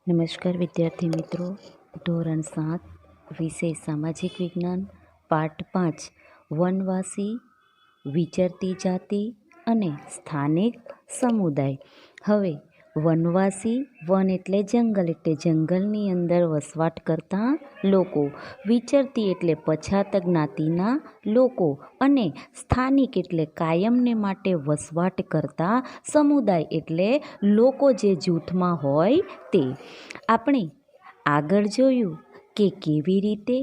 નમસ્કાર વિદ્યાર્થી મિત્રો, ધોરણ 7 વિષય સામાજિક વિજ્ઞાન પાઠ 5 વનવાસી, વિચરતી જાતિ અને સ્થાનિક સમુદાય. હવે વનવાસી, વન એટલે જંગલની અંદર વસવાટ કરતા લોકો, વિચરતી એટલે પછાત જ્ઞાતિના લોકો અને સ્થાનિક એટલે કાયમને માટે વસવાટ કરતા સમુદાય એટલે લોકો જે જૂથમાં હોય તે. આપણે આગળ જોયું કે કેવી રીતે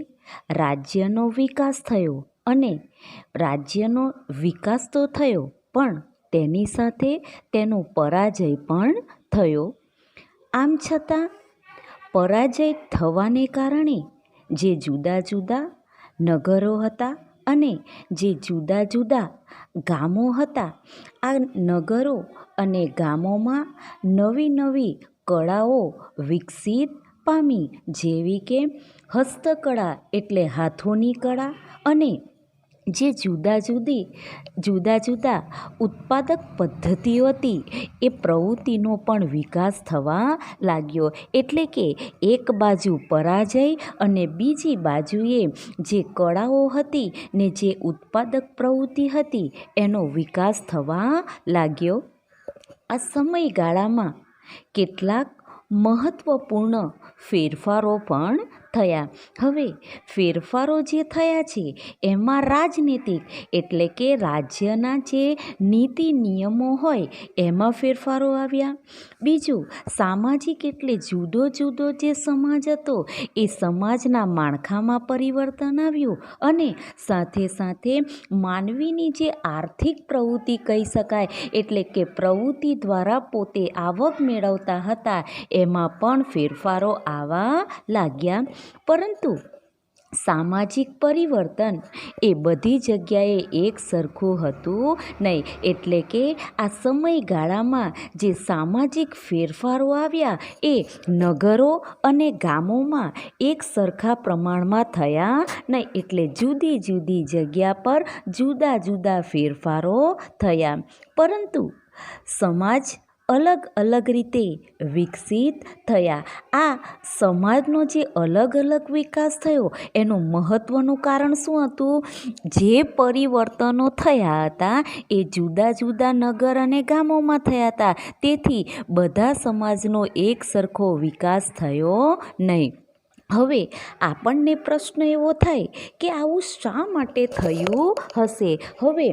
રાજ્યનો વિકાસ થયો અને રાજ્યનો વિકાસ તો થયો પણ તેની સાથે તેનો પરાજય પણ થયો. આમ છતાં પરાજય થવાને કારણે જે જુદા જુદા નગરો હતા અને જે જુદા જુદા ગામો હતા, આ નગરો અને ગામોમાં નવી નવી કળાઓ વિકસિત પામી, જેવી કે હસ્તકળા એટલે હાથોની કળા અને જે જુદા જુદા ઉત્પાદક પદ્ધતિઓ હતી એ પ્રવૃત્તિનો પણ વિકાસ થવા લાગ્યો. એટલે કે એક બાજુ પરાજય અને બીજી બાજુએ જે કળાઓ હતી ને જે ઉત્પાદક પ્રવૃત્તિ હતી એનો વિકાસ થવા લાગ્યો. આ સમયગાળામાં કેટલાક મહત્ત્વપૂર્ણ ફેરફારો પણ થયા. હવે ફેરફારો જે થયા છે એમાં રાજનીતિક એટલે કે રાજ્યના જે નીતિ નિયમો હોય એમાં ફેરફારો આવ્યા. બીજું સામાજિક એટલે જુદો જુદો જે સમાજ હતો એ સમાજના માળખામાં પરિવર્તન આવ્યું અને સાથે સાથે માનવીની જે આર્થિક પ્રવૃત્તિ કહી શકાય એટલે કે પ્રવૃત્તિ દ્વારા પોતે આવક મેળવતા હતા એમાં પણ ફેરફારો આવવા લાગ્યા. પરંતુ સામાજિક પરિવર્તન એ બધી જગ્યાએ એક સરખું હતું નહીં. એટલે કે આ સમયગાળામાં જે સામાજિક ફેરફારો આવ્યા એ નગરો અને ગામોમાં એક સરખા પ્રમાણમાં થયા નહીં. એટલે જુદી જુદી જગ્યા પર જુદા જુદા ફેરફારો થયા. પરંતુ સમાજ અલગ અલગ રીતે વિકસિત થયા. આ સમાજનો જે અલગ અલગ વિકાસ થયો એનું મહત્ત્વનું કારણ શું હતું? જે પરિવર્તનો થયા હતા એ જુદા જુદા નગર અને ગામોમાં થયા હતા. તેથી બધા સમાજનો એક સરખો વિકાસ થયો નહીં. હવે આપણને પ્રશ્ન એવો થાય કે આવું શા માટે થયું હશે? હવે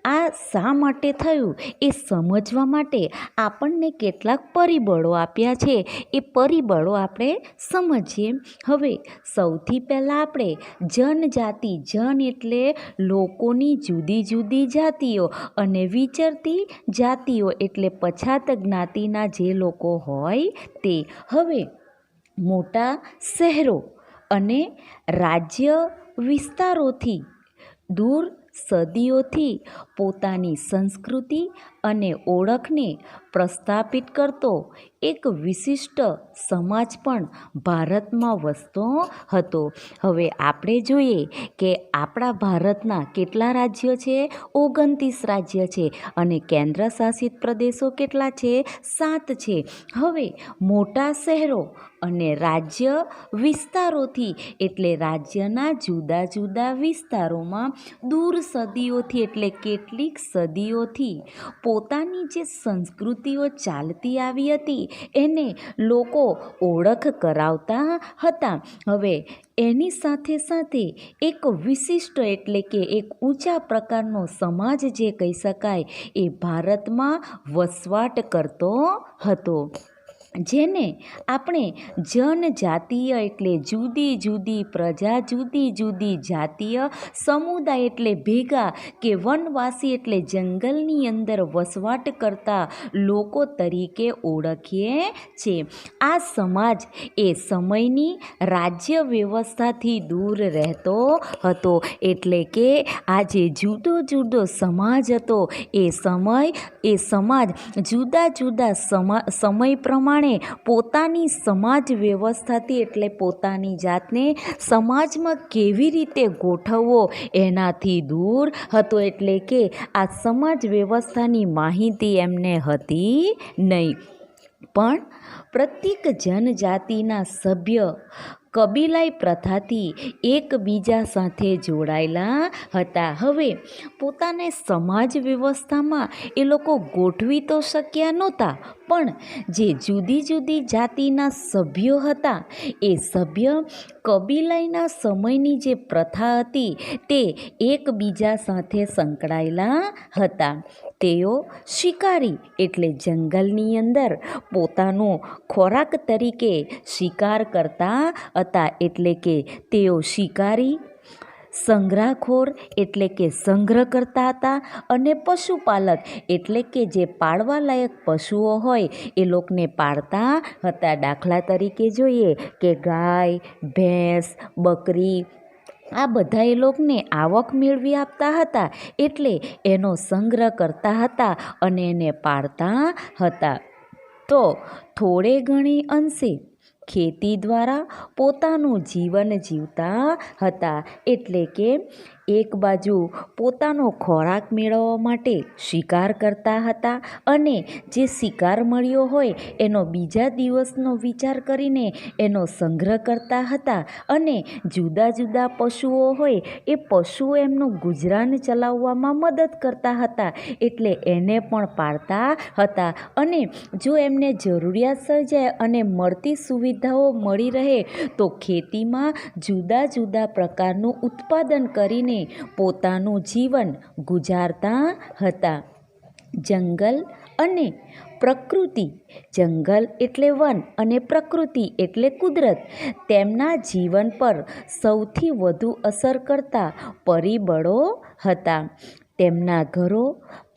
આ શા માટે થયું એ સમજવા માટે આપણને કેટલાક પરિબળો આપ્યા છે. એ પરિબળો આપણે સમજીએ. હવે સૌથી પહેલાં આપણે જનજાતિ, જન એટલે લોકોની જુદી જુદી જાતિઓ અને વિચરતી જાતિઓ એટલે પછાત જ્ઞાતિના જે લોકો હોય તે. હવે મોટા શહેરો અને રાજ્ય વિસ્તારોથી દૂર સદીઓથી પોતાની સંસ્કૃતિ અને ઓળખને પ્રસ્થાપિત કરતો એક વિશિષ્ટ સમાજ પણ ભારતમાં વસતો હતો. હવે આપણે જોઈએ કે આપણા ભારતના કેટલા રાજ્યો છે? 29 રાજ્ય છે અને કેન્દ્ર શાસિત પ્રદેશો કેટલા છે? 7 છે. હવે મોટા શહેરો અને રાજ્ય વિસ્તારોથી એટલે રાજ્યના જુદા જુદા વિસ્તારોમાં દૂર સદીઓથી એટલે કેટલીક સદીઓથી પોતાની જે સંસ્કૃતિઓ ચાલતી આવી હતી એને લોકો ઓળખ કરાવતા હતા. હવે એની સાથે સાથે એક વિશિષ્ટ એટલે કે એક ઊંચા પ્રકારનો સમાજ જે કહી શકાય એ ભારતમાં વસવાટ કરતો હતો, જેને આપણે જનજાતીય એટલે જુદી જુદી પ્રજા, જુદી જુદી જાતીય સમુદાય એટલે ભેગા કે વનવાસી એટલે જંગલની અંદર વસવાટ કરતા લોકો તરીકે ઓળખીએ છીએ. આ સમાજ એ સમયની રાજ્ય વ્યવસ્થાથી દૂર રહેતો હતો. એટલે કે આ જે જુદો જુદો સમાજ હતો એ સમાજ જુદા જુદા સમય પ્રમાણે પોતાની સમાજ વ્યવસ્થાથી એટલે પોતાની જાતને સમાજમાં કેવી રીતે ગોઠવવો એનાથી દૂર હતો. એટલે કે આ સમાજ વ્યવસ્થાની માહિતી એમને હતી નહીં. પણ પ્રત્યેક જનજાતિના સભ્ય કબીલાઈ પ્રથાથી એકબીજા સાથે જોડાયેલા હતા. હવે પોતાને સમાજ વ્યવસ્થામાં એ લોકો ગોઠવી તો શક્યા નહોતા, પણ જે જુદી જુદી જાતિના સભ્યો હતા એ સભ્ય કબીલાઈના સમયની જે પ્રથા હતી તે એકબીજા સાથે સંકળાયેલા હતા. તેઓ શિકારી એટલે જંગલની અંદર પોતાનો ખોરાક તરીકે શિકાર કરતા હતા, એટલે કે તેઓ શિકારી, સંગ્રહખોર એટલે કે સંગ્રહ કરતા હતા, અને પશુપાલક એટલે કે જે પાળવાલાયક પશુઓ હોય એ લોકોને પાળતા હતા. દાખલા તરીકે જોઈએ કે ગાય, ભેંસ, બકરી આ બધા એ લોકોને આવક મેળવી આપતા હતા, એટલે એનો સંગ્રહ કરતા હતા અને એને પાળતા હતા. તો થોડે ઘણી અંશે ખેતી દ્વારા પોતાનું જીવન જીવતા હતા, એટલે કે એક બાજુ પોતાનો ખોરાક મેળવવા માટે શિકાર કરતા હતા, અને જે શિકાર મળ્યો હોય એનો બીજા દિવસનો વિચાર કરીને એનો સંગ્રહ કરતા હતા, અને જુદા જુદા પશુઓ હોય એ પશુઓ એમનું ગુજરાન ચલાવવામાં મદદ કરતા હતા, એટલે એને પણ પાળતા હતા. અને જો એમને જરૂરિયાત સર્જાય અને મળતી સુવિધાઓ મળી રહે તો ખેતીમાં જુદા જુદા પ્રકારનું ઉત્પાદન કરીને પોતાનું જીવન ગુજારતા હતા. જંગલ અને પ્રકૃતિ, જંગલ એટલે વન અને પ્રકૃતિ એટલે કુદરત, તેમના જીવન પર સૌથી વધુ અસર કરતા પરિબળો હતા. તેમના ઘરો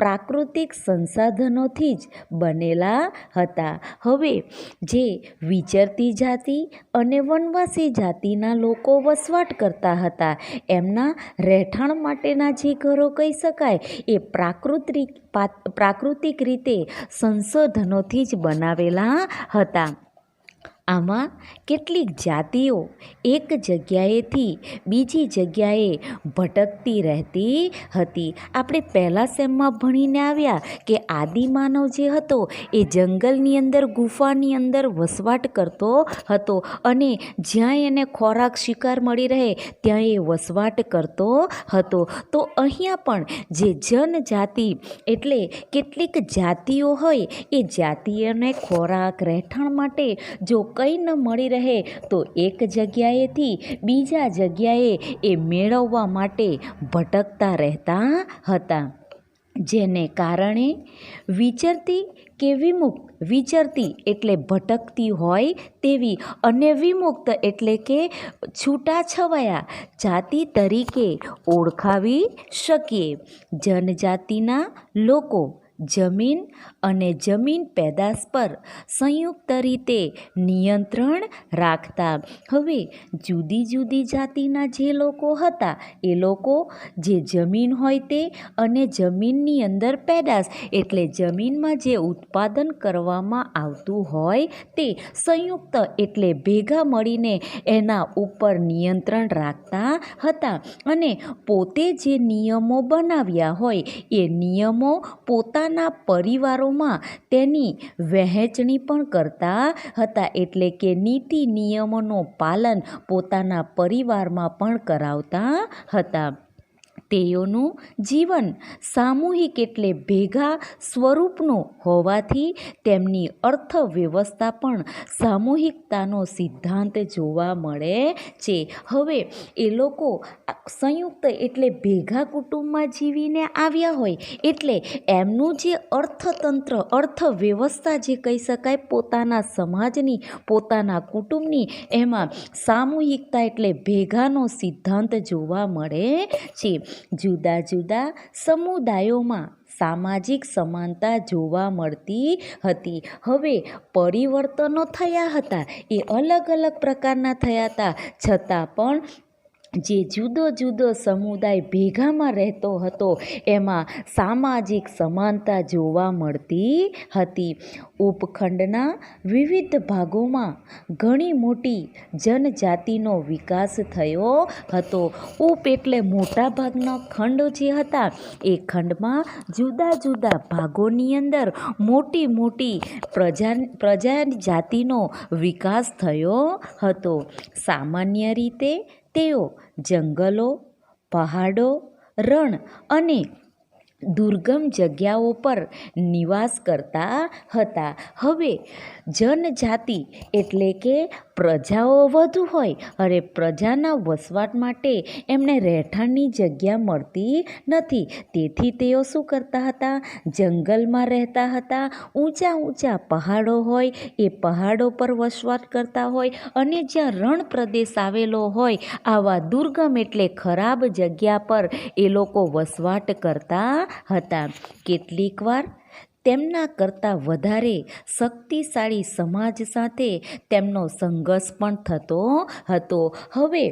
પ્રાકૃતિક સંસાધનોથી જ બનેલા હતા. હવે જે વિચરતી જાતિ અને વનવાસી જાતિના લોકો વસવાટ કરતા હતા, એમના રહેઠાણ માટેના જે ઘરો કહી શકાય એ પ્રાકૃતિક રીતે સંશોધનોથી જ બનાવેલા હતા. આમાં કેટલીક જાતિઓ એક જગ્યાએથી બીજી જગ્યાએ ભટકતી રહેતી હતી. આપણે પહેલાં સેમમાં ભણીને આવ્યા કે આદિમાનવ જે હતો એ જંગલની અંદર ગુફાની અંદર વસવાટ કરતો હતો, અને જ્યાં એને ખોરાક શિકાર મળી રહે ત્યાં એ વસવાટ કરતો હતો. તો અહીંયા પણ જે જનજાતિ એટલે કેટલીક જાતિઓ હોય એ જાતિઓને ખોરાક રહેઠાણ માટે જો કંઈ ન મળી રહે તો એક જગ્યાએથી બીજા જગ્યાએ એ મેળવવા માટે ભટકતા રહેતા હતા, જેને કારણે વિચરતી કે વિમુક્ત, વિચરતી એટલે ભટકતી હોય તેવી, અને વિમુક્ત એટલે કે છૂટાછવાયા જાતિ તરીકે ઓળખાવી શકીએ. જનજાતિના લોકો જમીન અને જમીન પેદાશ પર સંયુક્ત રીતે નિયંત્રણ રાખતા. હવે જુદી જુદી જાતિના જે લોકો હતા એ લોકો જે જમીન હોય તે અને જમીનની અંદર પેદાશ એટલે જમીનમાં જે ઉત્પાદન કરવામાં આવતું હોય તે સંયુક્ત એટલે ભેગા મળીને એના ઉપર નિયંત્રણ રાખતા હતા, અને પોતે જે નિયમો બનાવ્યા હોય એ નિયમો પોતાના પરિવારોમાં તેની વહેંચણી પણ કરતા હતા, એટલે કે નીતિ નિયમોનું પાલન પોતાના પરિવારમાં પણ કરાવતા હતા. તેઓનું જીવન સામૂહિક એટલે ભેગા સ્વરૂપનું હોવાથી તેમની અર્થવ્યવસ્થા પણ સામૂહિકતાનો સિદ્ધાંત જોવા મળે છે. હવે એ લોકો સંયુક્ત એટલે ભેગા કુટુંબમાં જીવીને આવ્યા હોય, એટલે એમનું જે અર્થતંત્ર, અર્થવ્યવસ્થા જે કહી શકાય પોતાના સમાજની, પોતાના કુટુંબની, એમાં સામૂહિકતા એટલે ભેગાનો સિદ્ધાંત જોવા મળે છે. જુદા જુદા સમુદાયોમાં સામાજિક સમાનતા જોવા મળતી હતી. હવે પરિવર્તનો થયા હતા, એ અલગ અલગ પ્રકારના થયા હતા, છતાં પણ જે જુદો જુદો સમુદાય ભેગામાં રહેતો હતો એમાં સામાજિક સમાનતા જોવા મળતી હતી. ઉપખંડના વિવિધ ભાગોમાં ઘણી મોટી જનજાતિનો વિકાસ થયો હતો. ઉપ એટલે મોટા ભાગના ખંડો જે હતા એ ખંડમાં જુદા જુદા ભાગોની અંદર મોટી મોટી પ્રજાતિનો વિકાસ થયો હતો. સામાન્ય રીતે તેઓ જંગલો, પહાડો, રણ અને દુર્ગમ જગ્યાઓ પર નિવાસ કરતા હતા. હવે જનજાતિ એટલે કે પ્રજાઓ વધુ હોય અને પ્રજાના વસવાટ માટે એમને રહેઠાણની જગ્યા મળતી નથી. તેથી તેઓ શું કરતા હતા? જંગલમાં રહેતા હતા. ઊંચા ઊંચા પહાડો હોય એ પહાડો પર વસવાટ કરતા હોય અને જ્યાં રણ પ્રદેશ આવેલો હોય આવા દુર્ગમ એટલે ખરાબ જગ્યા પર એ લોકો વસવાટ કરતા હતા. કેટલીક વાર તેમના કરતાં વધારે શક્તિશાળી સમાજ સાથે તેમનો સંઘર્ષ પણ થતો હતો. હવે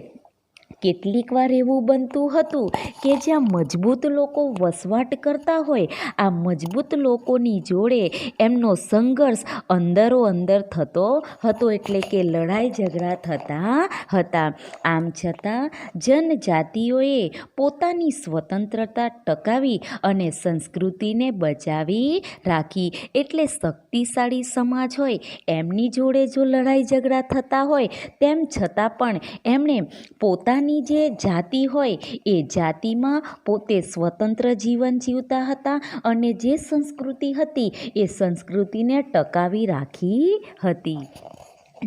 કેટલીક વાર એવું બનતું હતું કે જ્યાં મજબૂત લોકો વસવાટ કરતા હોય આ મજબૂત લોકોની જોડે એમનો સંઘર્ષ અંદરો અંદર થતો હતો, એટલે કે લડાઈ ઝઘડા થતા હતા. આમ છતાં જનજાતિઓએ પોતાની સ્વતંત્રતા ટકાવી અને સંસ્કૃતિને બચાવી રાખી. એટલે શક્તિશાળી સમાજ હોય એમની જોડે જો લડાઈ ઝઘડા થતા હોય તેમ છતાં પણ એમણે પોતાની જે જાતિ હોય એ જાતિમાં પોતે સ્વતંત્ર જીવન જીવતા હતા અને જે સંસ્કૃતિ હતી એ સંસ્કૃતિને ટકાવી રાખી હતી.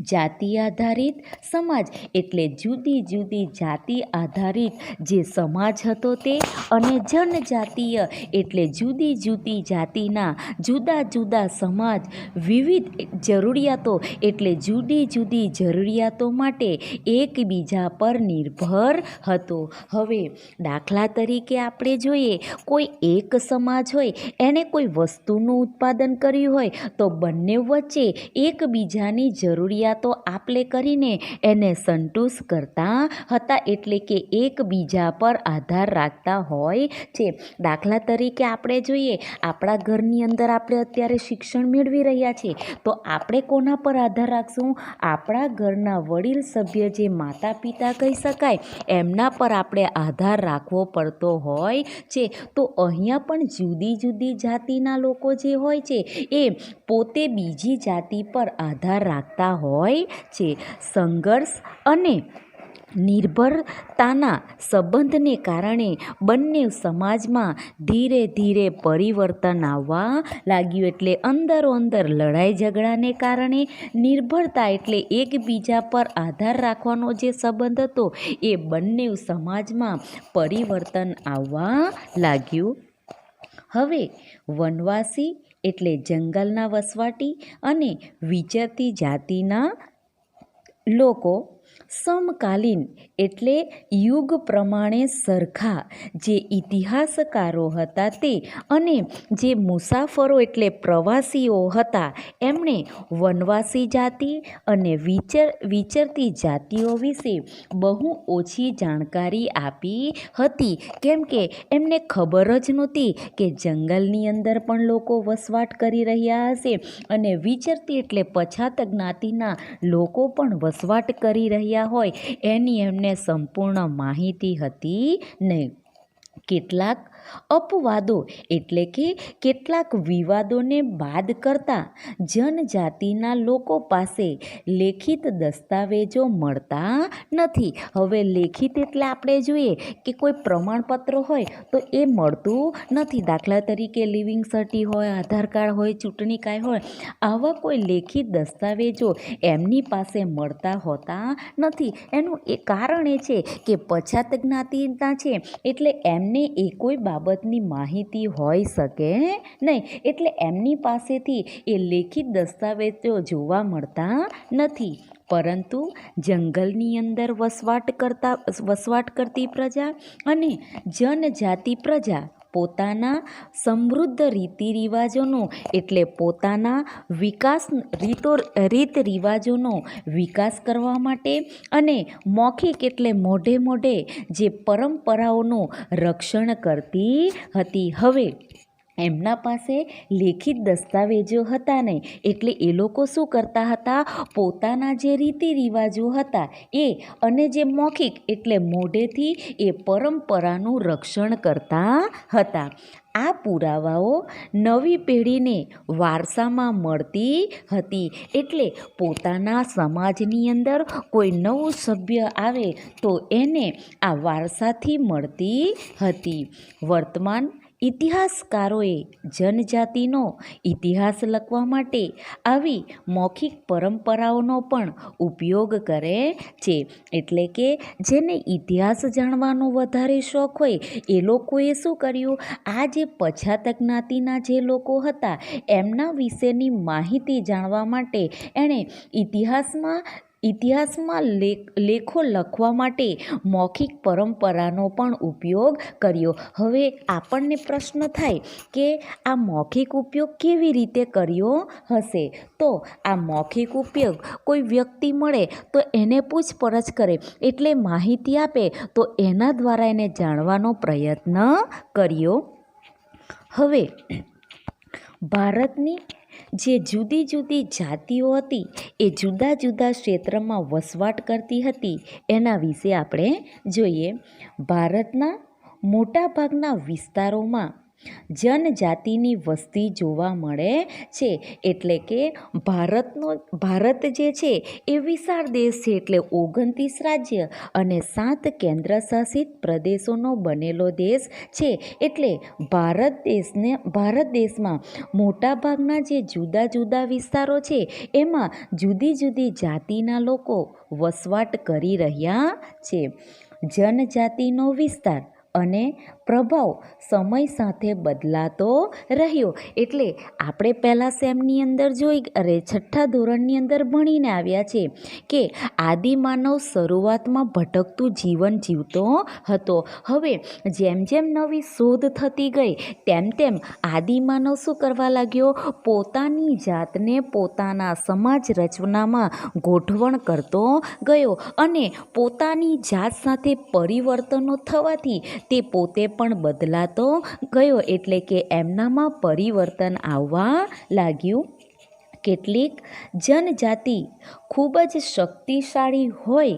જાતિ આધારિત સમાજ એટલે જુદી જુદી જાતિ આધારિત જે સમાજ હતો તે, અને જનજાતીય એટલે જુદી જુદી જાતિના જુદા જુદા સમાજ વિવિધ જરૂરિયાતો એટલે જુદી જુદી જરૂરિયાતો માટે એકબીજા પર નિર્ભર હતો. હવે દાખલા તરીકે આપણે જોઈએ કોઈ એક સમાજ હોય એણે કોઈ વસ્તુનું ઉત્પાદન કર્યું હોય તો બંને વચ્ચે એકબીજાની જરૂરિયાતો આપલે કરીને એને સંતુષ્ટ કરતા હતા, એટલે કે એકબીજા પર આધાર રાખતા હોય છે. દાખલા તરીકે આપણે જોઈએ આપણા ઘરની અંદર આપણે અત્યારે શિક્ષણ મેળવી રહ્યા છીએ તો આપણે કોના પર આધાર રાખશું? આપણા ઘરના વડીલ સભ્ય જે માતા પિતા કહી શકાય એમના પર આપણે આધાર રાખવો પડતો હોય છે. તો અહીંયા પણ જુદી જુદી જાતિના લોકો જે હોય છે એ પોતે બીજી જાતિ પર આધાર રાખતા હોય છે. સંઘર્ષ અને નિર્ભરતાના સંબંધને કારણે બંને સમાજમાં ધીરે ધીરે પરિવર્તન આવવા લાગ્યું. એટલે અંદરો અંદર લડાઈ ઝઘડાને કારણે નિર્ભરતા એટલે એકબીજા પર આધાર રાખવાનો જે સંબંધ હતો એ બંને સમાજમાં પરિવર્તન આવવા લાગ્યું. હવે વનવાસી એટલે જંગલના વસવાટી અને વિચરતી જાતિના લોકો સમકાલીન એટલે યુગ પ્રમાણે સરખા જે ઇતિહાસકારો હતા તે અને જે મુસાફરો એટલે પ્રવાસીઓ હતા એમણે વનવાસી જાતિ અને વિચરતી જાતિઓ વિશે બહુ ઓછી જાણકારી આપી હતી. કેમ કે એમને ખબર જ નહોતી કે જંગલની અંદર પણ લોકો વસવાટ કરી રહ્યા હશે અને વિચરતી એટલે પછાત જ્ઞાતિના લોકો પણ વસવાટ કરી રહ્યા હોય એની એમને સંપૂર્ણ માહિતી હતી નહીં. કેટલાક અપવાદો એટલે કે કેટલાક વિવાદોને બાદ કરતા જનજાતિના લોકો પાસે લેખિત દસ્તાવેજો મળતા નથી. હવે લેખિત એટલે આપણે જોઈએ કે કોઈ પ્રમાણપત્ર હોય તો એ મળતું નથી. દાખલા તરીકે લિવિંગ સર્ટી હોય, આધાર કાર્ડ હોય, ચૂંટણી કાર્ડ હોય, આવા કોઈ લેખિત દસ્તાવેજો એમની પાસે મળતા હોતા નથી. એનું એ કારણ એ છે કે પછાત જ્ઞાતિના છે એટલે એમને એ કોઈ બાબતની માહિતી હોઈ શકે નહીં, એટલે એમની પાસેથી એ લેખિત દસ્તાવેજો જોવા મળતા નથી. પરંતુ જંગલની અંદર વસવાટ કરતી પ્રજા અને જનજાતિ પ્રજા પોતાના સમૃદ્ધ રીતિ રિવાજોનો એટલે પોતાના રીત રિવાજોનો વિકાસ કરવા માટે અને મૌખિક એટલે મોઢે મોઢે જે પરંપરાઓનું રક્ષણ કરતી હતી. હવે એમના પાસે લેખિત દસ્તાવેજો હતા નહીં, એટલે એ લોકો શું કરતા હતા, પોતાના જે રીતિ રિવાજો હતા એ અને જે મૌખિક એટલે મોઢેથી એ પરંપરાનું રક્ષણ કરતા હતા. આ પુરાવાઓ નવી પેઢીને વારસામાં મળતી હતી. એટલે પોતાના સમાજની અંદર કોઈ નવું સભ્ય આવે તો એને આ વારસાથી મળતી હતી. વર્તમાન ઇતિહાસકારોએ જનજાતિનો ઇતિહાસ લખવા માટે આવી મૌખિક પરંપરાઓનો પણ ઉપયોગ કરે છે. એટલે કે જેને ઇતિહાસ જાણવાનો વધારે શોખ હોય એ લોકોએ શું કર્યું, આ જે પછાત જ્ઞાતિના જે લોકો હતા એમના વિશેની માહિતી જાણવા માટે એણે ઇતિહાસમાં લેખો લખવા માટે મૌખિક પરંપરાનો પણ ઉપયોગ કર્યો. હવે આપણને પ્રશ્ન થાય કે આ મૌખિક ઉપયોગ કેવી રીતે કર્યો હશે? તો આ મૌખિક ઉપયોગ કોઈ વ્યક્તિ મળે તો એને પૂછપરછ કરે, એટલે માહિતી આપે તો એના દ્વારા એને જાણવાનો પ્રયત્ન કર્યો. હવે ભારતની જે જુદી જુદી જાતિઓ હતી એ જુદા જુદા ક્ષેત્રમાં વસવાટ કરતી હતી એના વિશે આપણે જોઈએ. ભારતના મોટાભાગના વિસ્તારોમાં જનજાતિની વસ્તી જોવા મળે છે. એટલે કે ભારત જે છે એ વિશાળ દેશ છે. એટલે 29 રાજ્ય અને 7 કેન્દ્રશાસિત પ્રદેશોનો બનેલો દેશ છે. એટલે ભારત દેશમાં મોટાભાગના જે જુદા જુદા વિસ્તારો છે એમાં જુદી જુદી જાતિના લોકો વસવાટ કરી રહ્યા છે. જનજાતિનો વિસ્તાર અને પ્રભાવ સમય સાથે બદલાતો રહ્યો. એટલે આપણે પહેલાં સેમની અંદર છઠ્ઠા ધોરણની અંદર ભણીને આવ્યા છે કે આદિમાનવ શરૂઆતમાં ભટકતું જીવન જીવતો હતો. હવે જેમ જેમ નવી શોધ થતી ગઈ તેમ તેમ આદિમાનવ શું કરવા લાગ્યો, પોતાની જાતને પોતાના સમાજ રચનામાં ગોઠવણ કરતો ગયો અને પોતાની જાત સાથે પરિવર્તનો થવાથી તે પોતે પણ બદલાતો ગયો. એટલે કે એમનામાં પરિવર્તન આવવા લાગ્યું. કેટલીક જનજાતિ ખૂબ જ શક્તિશાળી હોય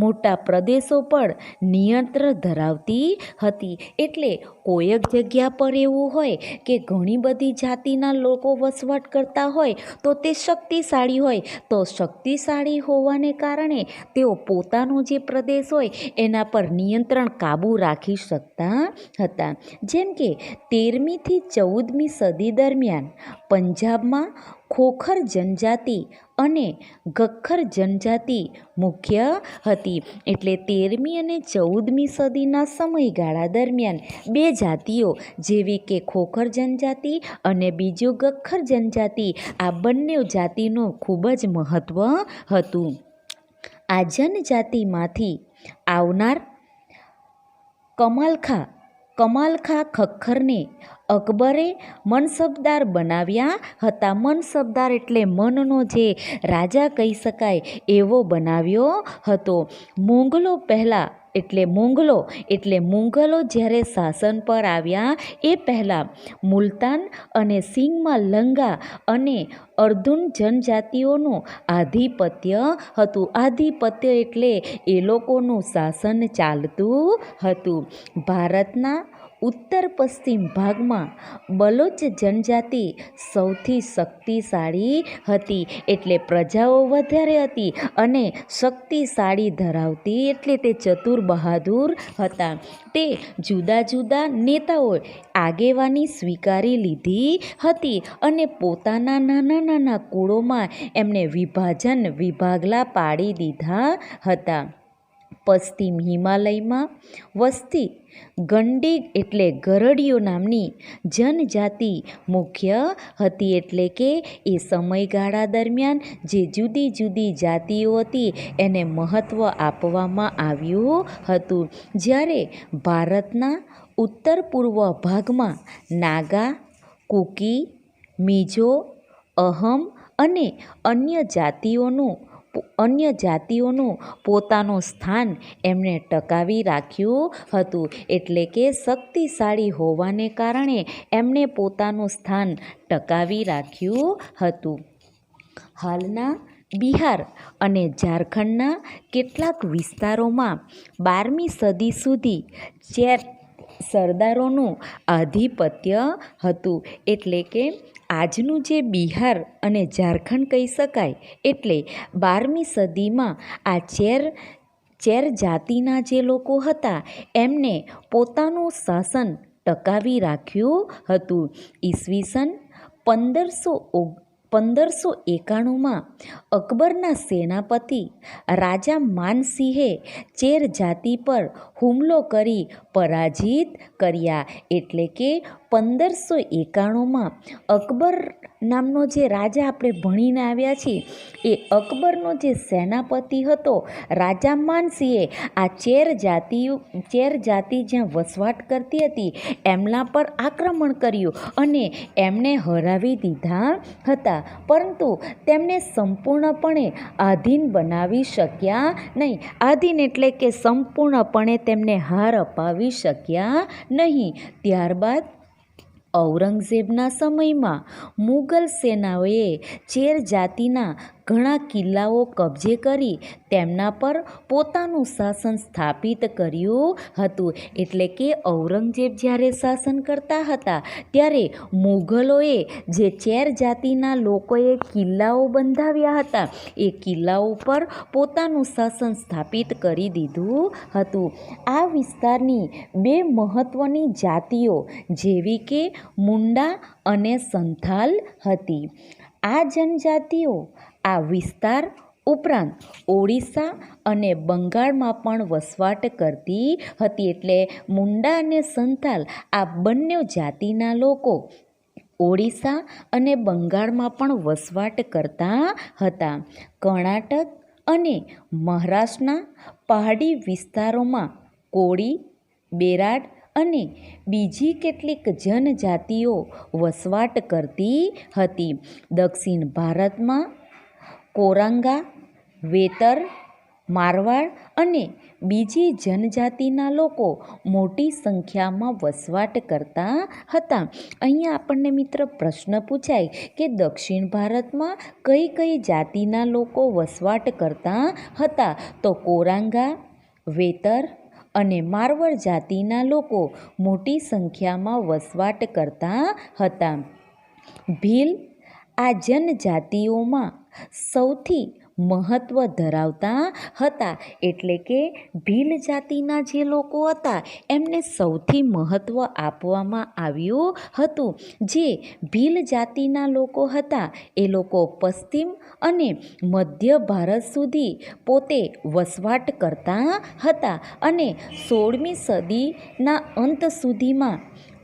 મોટા પ્રદેશો પર નિયંત્રણ ધરાવતી હતી. એટલે કોઈક જગ્યા પર એવું હોય કે ઘણી બધી જાતિના લોકો વસવાટ કરતા હોય તો તે શક્તિશાળી હોય, તો શક્તિશાળી હોવાને કારણે તેઓ પોતાનો જે પ્રદેશ હોય એના પર નિયંત્રણ કાબૂ રાખી શકતા હતા. જેમ કે 13મી થી 14મી સદી દરમિયાન પંજાબમાં ખોખર જનજાતિ અને ગખ્ખર જનજાતિ મુખ્ય હતી. એટલે 13મી અને 14મી સદીના સમયગાળા દરમિયાન બે જાતિઓ જેવી કે ખોખર જનજાતિ અને બીજું ગખ્ખર જનજાતિ, આ બંને જાતિનું ખૂબ જ મહત્ત્વ હતું. આ જનજાતિમાંથી આવનાર કમાલખા ખખ્ખરને અકબરે મનસબદાર બનાવ્યા હતા. મનસબદાર એટલે મનનો જે રાજા કહી શકાય એવો બનાવ્યો હતો. મુગલો જ્યારે શાસન પર આવ્યા એ પહેલાં મુલતાન અને સિંધમાં લંગા અને અર્ધુન જનજાતિઓનું આધિપત્ય હતું. આધિપત્ય એટલે એ લોકોનું શાસન ચાલતું હતું. ભારતના ઉત્તર પશ્ચિમ ભાગમાં બલોચ જનજાતિ સૌથી શક્તિશાળી હતી. એટલે પ્રજાઓ વધારે હતી અને શક્તિશાળી ધરાવતી, એટલે તે ચતુર બહાદુર હતા. તે જુદા જુદા નેતાઓએ આગેવાની સ્વીકારી લીધી હતી અને પોતાના નાના નાના કુળોમાં એમને વિભાગલા પાડી દીધા હતા. પશ્ચિમ હિમાલયમાં વસતી ગંડીગ એટલે ગરડીઓ નામની જનજાતિ મુખ્ય હતી. એટલે કે એ સમયગાળા દરમિયાન જે જુદી જુદી જાતિઓ હતી એને મહત્ત્વ આપવામાં આવ્યું હતું. જ્યારે ભારતના ઉત્તર પૂર્વ ભાગમાં નાગા, કુકી, મિઝો, અહમ અને અન્ય જાતિઓનું પોતાનું સ્થાન એમણે ટકાવી રાખ્યું હતું. એટલે કે શક્તિશાળી હોવાને કારણે એમણે પોતાનું સ્થાન ટકાવી રાખ્યું હતું. હાલના બિહાર અને ઝારખંડના કેટલાક વિસ્તારોમાં 12મી સદી સુધી ચેર સરદારોનું આધિપત્ય હતું. એટલે કે આજનું જે બિહાર અને ઝારખંડ કહી શકાય. એટલે 12મી સદીમાં આ ચેર જાતિના જે લોકો હતા એમને પોતાનું શાસન ટકાવી રાખ્યું હતું. ઈસવીસન 1591માં અકબરના સેનાપતિ રાજા માનસિંહે ચેર જાતિ પર હુમલો કરી પરાજિત કર્યા. એટલે કે 1591માં અકબર નામનો જે રાજા આપણે ભણીને આવ્યા છીએ એ અકબરનો જે સેનાપતિ હતો રાજા માનસિંહે આ ચેર જાતિ જ્યાં વસવાટ કરતી હતી એમના પર આક્રમણ કર્યું અને એમને હરાવી દીધા હતા. પરંતુ તેમને સંપૂર્ણપણે આધીન બનાવી શક્યા નહીં. આધીન એટલે કે સંપૂર્ણપણે તેમને હાર અપાવી શક્યા નહીં. ત્યારબાદ ઔરંગઝેબના સમયમાં મુગલ સેનાઓએ ચેર જાતિના ઘણા કિલ્લાઓ કબજે કરી તેમના પર પોતાનું શાસન સ્થાપિત કર્યું હતું. એટલે કે ઔરંગઝેબ જ્યારે શાસન કરતા હતા ત્યારે મુઘલોએ જે ચેર જાતિના લોકોએ કિલ્લાઓ બંધાવ્યા હતા એ કિલ્લાઓ પર પોતાનું શાસન સ્થાપિત કરી દીધું હતું. આ વિસ્તારની બે મહત્ત્વની જાતિઓ જેવી કે મુંડા અને સંથાલ હતી. આ જનજાતિઓ આ વિસ્તાર ઉપરાંત ઓડિશા અને બંગાળમાં પણ વસવાટ કરતી હતી. એટલે મુંડા અને સંથાલ આ બંને જાતિના લોકો ઓડિશા અને બંગાળમાં પણ વસવાટ કરતા હતા. કર્ણાટક અને મહારાષ્ટ્રના પહાડી વિસ્તારોમાં કોળી, બેરાડ અને બીજી કેટલીક જનજાતિઓ વસવાટ કરતી હતી. દક્ષિણ ભારતમાં કોરાંગા, વેતર, મારવાડ અને બીજી જનજાતિના લોકો મોટી સંખ્યામાં વસવાટ કરતા હતા. અહીંયા આપણને મિત્ર પ્રશ્ન પૂછાય કે દક્ષિણ ભારતમાં કઈ કઈ જાતિના લોકો વસવાટ કરતા હતા? તો કોરાંગા, વેતર અને મારવાડ જાતિના લોકો મોટી સંખ્યામાં વસવાટ કરતા હતા. ભીલ આ જનજાતિઓમાં સૌથી મહત્ત્વ ધરાવતા હતા. એટલે કે ભીલ જાતિના જે લોકો હતા એમને સૌથી મહત્ત્વ આપવામાં આવ્યું હતું. જે ભીલ જાતિના લોકો હતા એ લોકો પશ્ચિમ અને મધ્ય ભારત સુધી પોતે વસવાટ કરતા હતા અને 16મી સદીના અંત સુધીમાં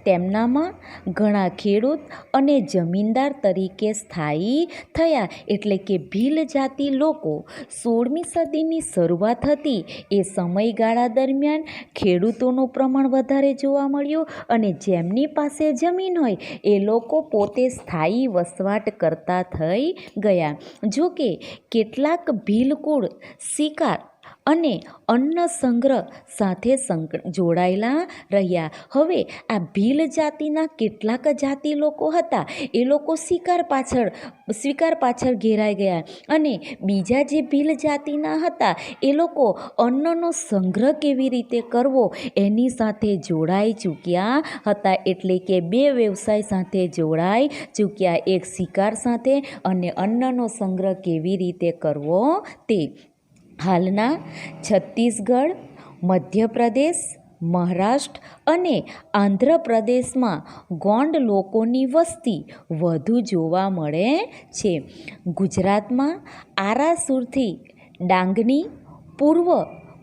તેમનામાં ઘણા ખેડૂત અને જમીનદાર તરીકે સ્થાયી થયા. એટલે કે ભીલ જાતિ લોકો 16મી સદીની શરૂઆત હતી એ સમયગાળા દરમિયાન ખેડૂતોનું પ્રમાણ વધારે જોવા મળ્યું અને જેમની પાસે જમીન હોય એ લોકો પોતે સ્થાયી વસવાટ કરતા થઈ ગયા. જો કે કેટલાક ભીલ કુળ શિકાર અને અન્ન સંગ્રહ સાથે જોડાયેલા રહ્યા. હવે આ ભીલ જાતિના કેટલાક જાતિ લોકો હતા એ લોકો શિકાર પાછળ ઘેરાઈ ગયા અને બીજા જે ભીલ જાતિના હતા એ લોકો અન્નનો સંગ્રહ કેવી રીતે કરવો એની સાથે જોડાઈ ચૂક્યા હતા. એટલે કે બે વ્યવસાય સાથે જોડાઈ ચૂક્યા, એક શિકાર સાથે અને અન્નનો સંગ્રહ કેવી રીતે કરવો તે. હાલના છત્તીસગઢ, મધ્યપ્રદેશ, મહારાષ્ટ્ર અને આંધ્રપ્રદેશમાં ગોંડ લોકોની વસ્તી વધુ જોવા મળે છે. ગુજરાતમાં આરાસુરથી ડાંગની પૂર્વ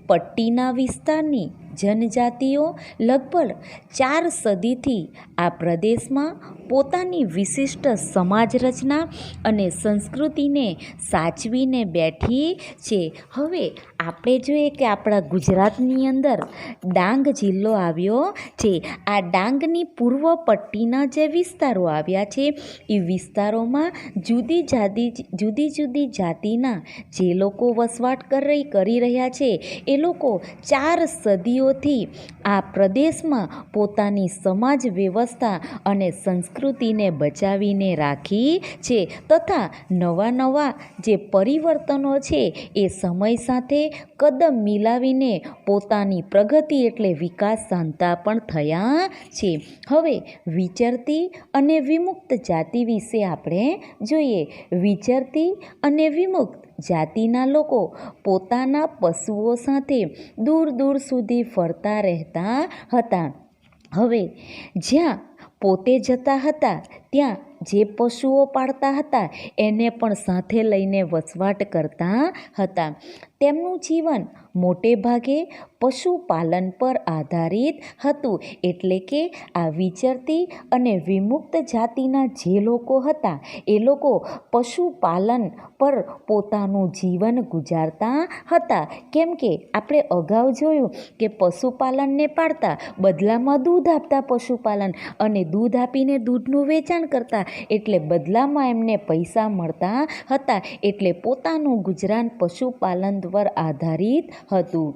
પટ્ટીના વિસ્તારની જનજાતિઓ લગભગ 4 સદીથી આ પ્રદેશમાં પોતાની વિશિષ્ટ સમાજ રચના અને સંસ્કૃતિને સાચવીને બેઠી છે. હવે આપણે જોઈએ કે આપણા ગુજરાતની અંદર ડાંગ જિલ્લો આવ્યો છે. આ ડાંગની પૂર્વ પટ્ટીના જે વિસ્તારો આવ્યા છે એ વિસ્તારોમાં જુદી જુદી જાતિના જે લોકો વસવાટ કરી રહ્યા છે એ લોકો 4 સદીઓથી આ પ્રદેશમાં પોતાની સમાજ વ્યવસ્થા અને સંસ્કૃતિને બચાવીને રાખી છે તથા નવા જે પરિવર્તનો છે એ સમય સાથે કદમ મિલાવીને પોતાની પ્રગતિ એટલે વિકાસ સાધતા પણ થયા છે. હવે વિચરતી અને વિમુક્ત જાતિ વિશે આપણે જોઈએ. વિચરતી અને વિમુક્ત જાતિના લોકો પોતાના પશુઓ સાથે દૂર સુધી ફરતા રહેતા હતા. હવે જ્યાં પોતે જતા હતા ત્યાં જે પશુઓ પાળતા હતા એને પણ સાથે લઈને વસવાટ કરતા હતા. તેમનું જીવન મોટે ભાગે પશુપાલન પર આધારિત હતું. એટલે કે આ વિચરતી અને વિમુક્ત જાતિના જે લોકો હતા એ લોકો પશુપાલન પર પોતાનું જીવન ગુજારતા હતા. કેમ કે આપણે અગાઉ જોયું કે પશુપાલનને પાળતા બદલામાં દૂધ આપતા પશુપાલન અને દૂધ આપીને દૂધનું વેચાણ કરતા એટલે બદલામાં એમને પૈસા મળતા હતા. એટલે પોતાનું ગુજરાન પશુપાલન પર આધારિત હતું.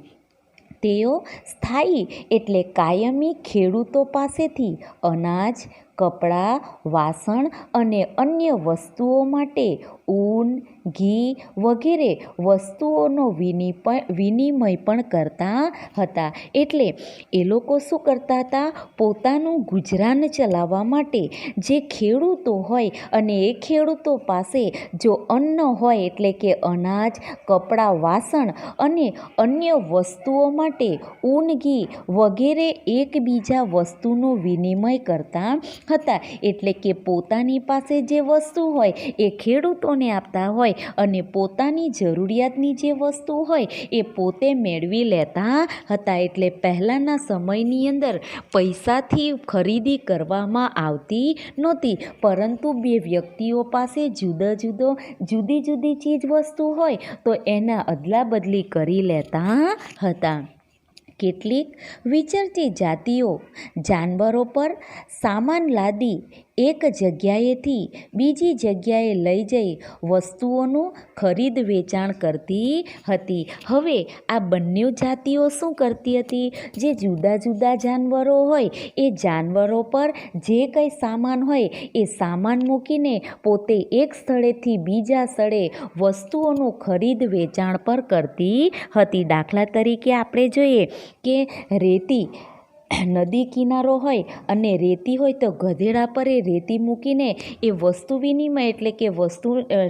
તેઓ સ્થાયી એટલે કાયમી ખેડૂતો પાસેથી અનાજ, કપડાં, વાસણ અને અન્ય વસ્તુઓ માટે ઊન, ઘી વગેરે વસ્તુઓનો વિનિમય પણ કરતા હતા. એટલે એ લોકો શું કરતા હતા? પોતાનું ગુજરાન ચલાવવા માટે જે ખેડૂતો હોય અને એ ખેડૂતો પાસે જો અન્ન હોય એટલે કે અનાજ, કપડાં, વાસણ અને અન્ય વસ્તુઓ માટે ઊન, ઘી વગેરે એકબીજા વસ્તુનો વિનિમય કરતા હતા. એટલે કે પોતાની પાસે જે વસ્તુ હોય એ ખેડૂતોને આપતા હોય અને પોતાની જરૂરિયાતની જે વસ્તુ હોય એ પોતે મેળવી લેતા હતા. એટલે પહેલાંના સમયની અંદર પૈસાથી ખરીદી કરવામાં આવતી નહોતી, પરંતુ બે વ્યક્તિઓ પાસે જુદી જુદી ચીજ વસ્તુ હોય તો એના અદલા બદલી કરી લેતા હતા. કેટલીક વિચરતી જાતિઓ જાનવરો પર સામાન લાદી એક જગ્યાએથી બીજી જગ્યાએ લઈ જઈ વસ્તુઓનું ખરીદ વેચાણ કરતી હતી. હવે આ બંને જાતિઓ શું કરતી હતી? જે જુદા જાનવરો હોય એ જાનવરો પર જે કંઈ સામાન હોય એ સામાન મૂકીને પોતે એક સ્થળેથી બીજા સ્થળે વસ્તુઓનું ખરીદ વેચાણ પર કરતી હતી. દાખલા તરીકે આપણે જોઈએ કે રેતી નદી કિનારો હોય અને રેતી હોય તો ગધેડા પર એ રેતી મૂકીને એ વસ્તુ વિનિમય એટલે કે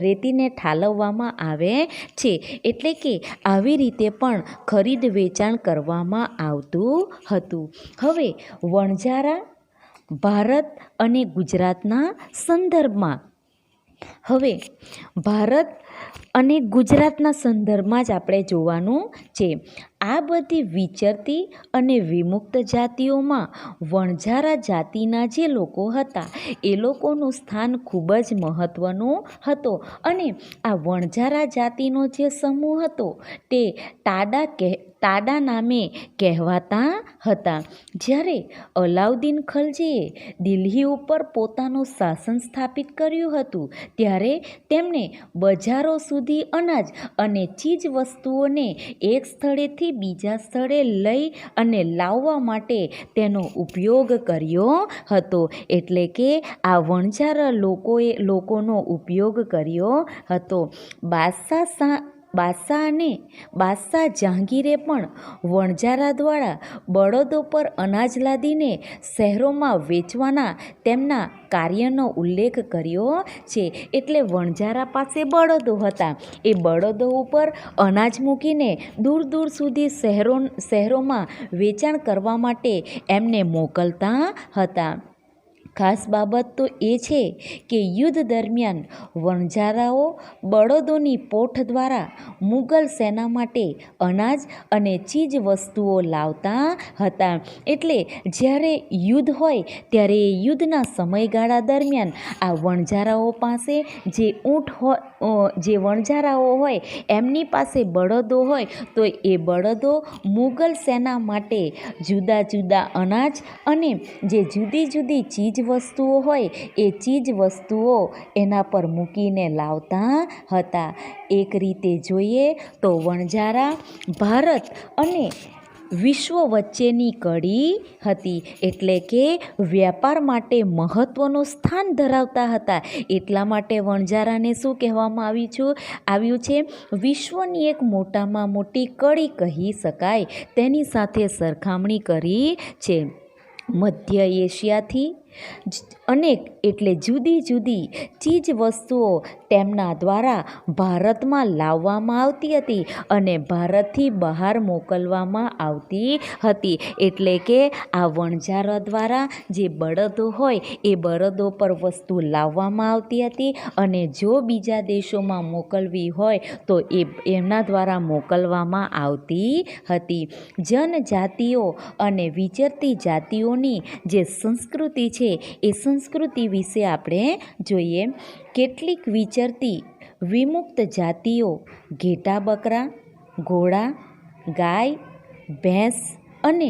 રેતીને ઠાલવવામાં આવે છે. એટલે કે આવી રીતે પણ ખરીદ વેચાણ કરવામાં આવતું હતું. હવે વણજારા ભારત અને ગુજરાતના સંદર્ભમાં જ આપણે જોવાનું છે. આ બધી વિચરતી અને વિમુક્ત જાતિઓમાં વણજારા જાતિના જે લોકો હતા એ લોકોનું સ્થાન ખૂબ જ મહત્ત્વનું હતું. અને આ વણજારા જાતિનો જે સમૂહ હતો તે ટાડા નામે કહેવાતા હતા. જ્યારે અલાઉદ્દીન ખલજીએ દિલ્હી ઉપર પોતાનું શાસન સ્થાપિત કર્યું હતું ત્યારે તેમણે બજારો સુધી અનાજ અને ચીજ વસ્તુઓને એક સ્થળેથી બીજા સ્થળે લઈ અને લાવવા માટે તેનો ઉપયોગ કર્યો હતો. એટલે કે આ વણજારા લોકોનો ઉપયોગ કર્યો હતો. બાદશાહ જહાંગીરે પણ વણજારા દ્વારા બળદો પર અનાજ લાદીને શહેરોમાં વેચવાના તેમના કાર્યનો ઉલ્લેખ કર્યો છે. એટલે વણજારા પાસે બળદો હતા, એ બળદો ઉપર અનાજ મૂકીને દૂર સુધી શહેરોમાં વેચાણ કરવા માટે એમને મોકલતા હતા. ખાસ બાબત તો એ છે કે યુદ્ધ દરમિયાન વણઝારાઓ બળદોની પોઠ દ્વારા મુગલ સેના માટે અનાજ અને ચીજ વસ્તુઓ લાવતા હતા. એટલે જ્યારે યુદ્ધ હોય ત્યારે એ યુદ્ધના સમયગાળા દરમિયાન આ વણઝારાઓ પાસે જે વણઝારાઓ હોય એમની પાસે બળદો હોય તો એ બળદો મુગલ સેના માટે જુદા જુદા અનાજ અને જે જુદી જુદી ચીજ વસ્તુઓ હોય એ ચીજ વસ્તુઓ એના પર મૂકીને લાવતા હતા. એક રીતે જોઈએ તો વણઝારા ભારત અને વિશ્વ વચ્ચેની કડી હતી, એટલે કે વ્યાપાર માટે મહત્ત્વનું સ્થાન ધરાવતા હતા. એટલા માટે વણઝારાને શું કહેવામાં આવ્યું છે? વિશ્વની એક મોટામાં મોટી કડી કહી શકાય. તેની સાથે સરખામણી કરી છે. મધ્ય એશિયાથી અનેક એટલે જુદી જુદી ચીજ વસ્તુઓ તેમના દ્વારા ભારતમાં લાવવામાં આવતી હતી અને ભારતથી બહાર મોકલવામાં આવતી હતી. એટલે કે આ વણઝારા દ્વારા જે બળદો હોય એ બળદો પર વસ્તુ લાવવામાં આવતી હતી અને જો બીજા દેશોમાં મોકલવી હોય તો એમના દ્વારા મોકલવામાં આવતી હતી. જનજાતિઓ અને વિચરતી જાતિઓની જે સંસ્કૃતિ છે એ સંસ્કૃતિ વિશે આપણે જોઈએ. કેટલીક વિચરતી વિમુક્ત જાતિઓ ઘેટા બકરા, ઘોડા, ગાય, ભેંસ અને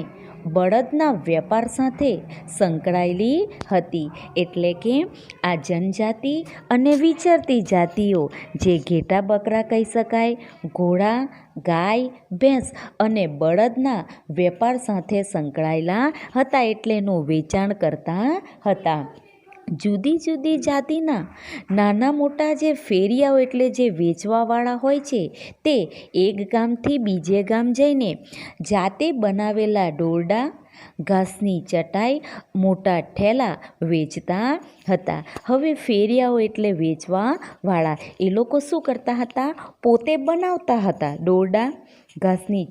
બળદના વેપાર સાથે સંકળાયેલી હતી. એટલે કે આ જનજાતિ અને વિચરતી જાતિઓ જે ઘેટા બકરા કહી શકાય, ઘોડા, ગાય, ભેંસ અને બળદના વેપાર સાથે સંકળાયેલા હતા, એટલે એનું વેચાણ કરતા હતા. જુદી જુદી જાતિના નાના મોટા જે ફેરિયાઓ એટલે જે વેચવાવાળા હોય છે તે એક ગામથી બીજે ગામ જઈને જાતે બનાવેલા દોરડા, ઘાસની ચટાઈ, મોટા ઠેલા વેચતા હતા. હવે ફેરિયાઓ એટલે વેચવાવાળા, એ લોકો શું કરતા હતા? પોતે બનાવતા હતા દોરડા, ઘાસની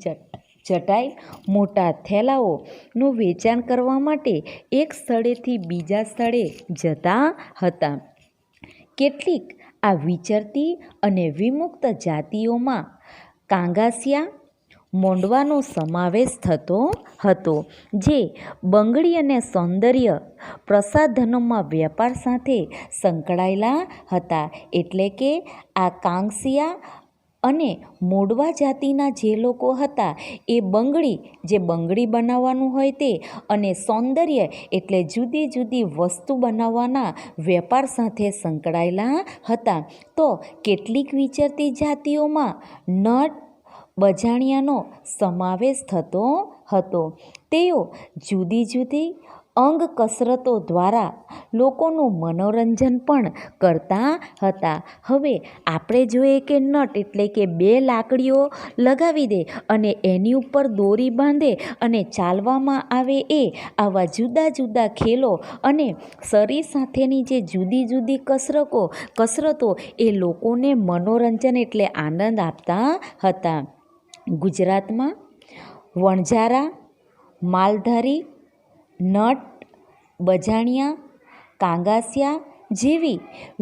ચટાઈ, મોટા થેલાઓનું વેચાણ કરવા માટે એક સ્થળેથી બીજા સ્થળે જતા હતા. કેટલીક આ વિચરતી અને વિમુક્ત જાતિઓમાં કાંગાસિયા, મોંડવાનો સમાવેશ થતો હતો, જે બંગડી અને સૌંદર્ય પ્રસાધનોમાં વ્યાપાર સાથે સંકળાયેલા હતા. એટલે કે આ કાંગસિયા અને મોડવા જાતિના જે લોકો હતા એ બંગડી બનાવવાનું હોય તે અને સૌંદર્ય એટલે જુદી જુદી વસ્તુ બનાવવાના વેપાર સાથે સંકળાયેલા હતા. તો કેટલીક વિચરતી જાતિઓમાં નટ બજાણિયાનો સમાવેશ થતો હતો. તેઓ જુદી જુદી અંગ કસરતો દ્વારા લોકોનું મનોરંજન પણ કરતા હતા. હવે આપણે જોઈએ કે નટ એટલે કે બે લાકડીઓ લગાવી દે અને એની ઉપર દોરી બાંધે અને ચાલવામાં આવે આવા જુદા જુદા ખેલો અને શરીર સાથેની જે જુદી જુદી કસરતો એ લોકોને મનોરંજન એટલે આનંદ આપતા હતા. ગુજરાતમાં વણઝારા, માલધારી, નટ બજાણિયા, કાંગાસિયા જેવી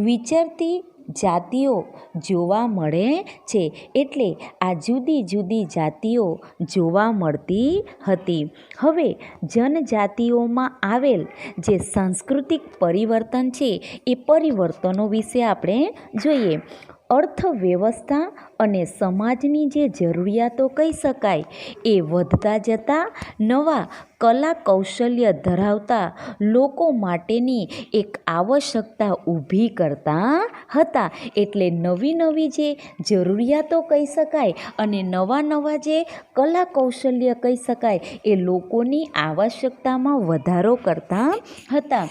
વિચરતી જાતિઓ જોવા મળે છે. એટલે આ જુદી જુદી જાતિઓ જોવા મળતી હતી. હવે જનજાતિઓમાં આવેલ જે સાંસ્કૃતિક પરિવર્તન છે એ પરિવર્તનો વિશે આપણે જોઈએ. અર્થવ્યવસ્થા અને સમાજની જે જરૂરિયાતો કહી શકાય એ વધતા જતા નવા કલા કૌશલ્ય ધરાવતા લોકો માટેની એક આવશ્યકતા ઊભી કરતા હતા. એટલે નવી નવી જે જરૂરિયાતો કહી શકાય અને નવા જે કલા કૌશલ્ય કહી શકાય એ લોકોની આવશ્યકતામાં વધારો કરતા હતા.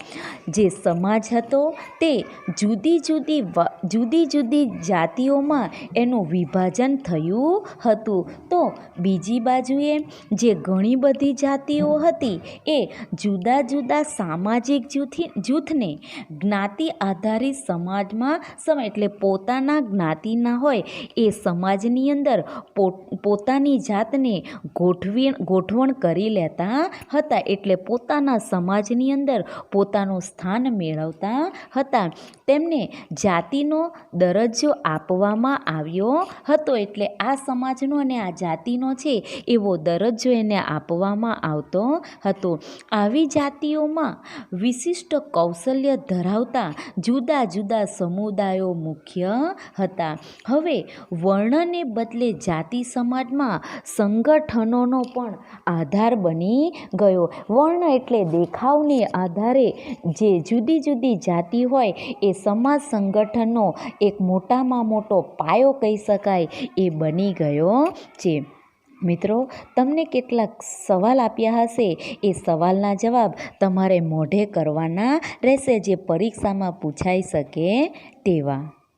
જે સમાજ હતો તે જુદી જુદી જાતિઓમાં એનું વિભાજન થયું હતું. તો બીજી બાજુએ જે ઘણી બધી જાતિઓ હતી એ જુદા જુદા સામાજિક જૂથને જ્ઞાતિ આધારિત સમાજમાં એટલે પોતાના જ્ઞાતિના હોય એ સમાજની અંદર પોતાની જાતને ગોઠવણ કરી લેતા હતા, એટલે પોતાના સમાજની અંદર પોતાનું સ્થાન મેળવતા હતા. તેમને જાતિનો દરજ્જો આપવામાં આવ્યો હતો, એટલે આ સમાજનો અને આ જાતિનો છે એવો દરજ્જો એને આપવામાં આવતો હતો. આવી જાતિઓમાં વિશિષ્ટ કૌશલ્ય ધરાવતા જુદા જુદા સમુદાયો મુખ્ય હતા. હવે વર્ણને બદલે જાતિ સમાજમાં સંગઠનોનો પણ આધાર બની ગયો. વર્ણ એટલે દેખાવને આધારે જે જુદી જુદી જાતિ હોય એ સમાજ સંગઠનનો એક મોટામાં મોટો પાયો કહી શકાય એ બની ગયો છે. મિત્રો, તમને કેટલાક સવાલ આપ્યા હશે, એ સવાલના જવાબ તમારે મોઢે કરવાના રહેશે, જે પરીક્ષામાં પૂછાઈ શકે તેવા.